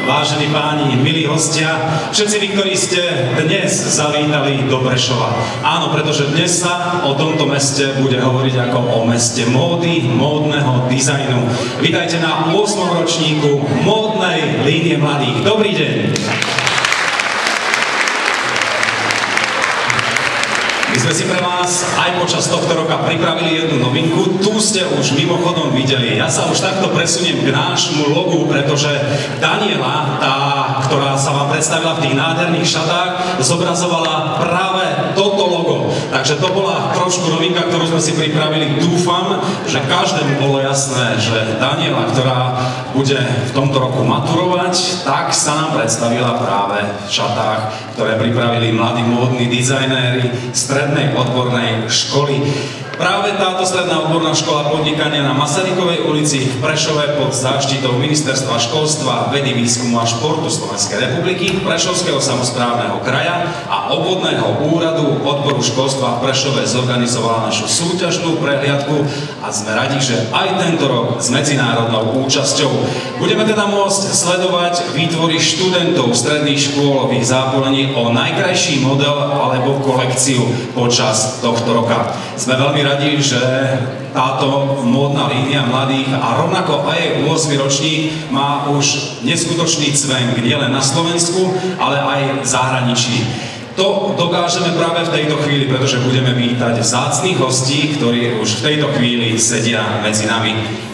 vážení páni, milí hostia, všetci vy, ktorí ste dnes zavítali do Prešova. Áno, pretože dnes sa o tomto meste bude hovoriť ako o meste módy, módneho dizajnu. Vítajte na 8. ročníku módnej línie mladých. Dobrý deň. My sme si pre vás aj počas tohto roka pripravili jednu novinku. Tu ste už mimochodom videli. Ja sa už takto presuniem k nášmu logu, pretože Daniela, tá, ktorá sa vám predstavila v tých nádherných šatách, zobrazovala práve toto logo. Takže to bola trošku novinka, ktorú sme si pripravili. Dúfam, že každému bolo jasné, že Daniela, ktorá bude v tomto roku maturovať, tak sa nám predstavila práve v šatách, ktoré pripravili mladí módni dizajnéri strednej odbornej školy. Práve táto stredná odborná škola podnikania na Masarykovej ulici v Prešove pod záštitou Ministerstva školstva, vedy, výskumu a športu Slovenskej republiky, Prešovského samosprávneho kraja a obvodného úradu odboru školstva v Prešove zorganizovala našu súťažnú prehliadku a sme radi, že aj tento rok s medzinárodnou účasťou. Budeme teda môcť sledovať výtvory študentov stredných škôl v ich zápolení o najkrajší model alebo kolekciu počas tohto roka. Sme veľmi radi, že táto módna línia mladých a rovnako aj 8. ročník má už neskutočný cvenk nielen na Slovensku, ale aj v zahraničí. To dokážeme práve v tejto chvíli, pretože budeme vítať vzácnych hostí, ktorí už v tejto chvíli sedia medzi nami.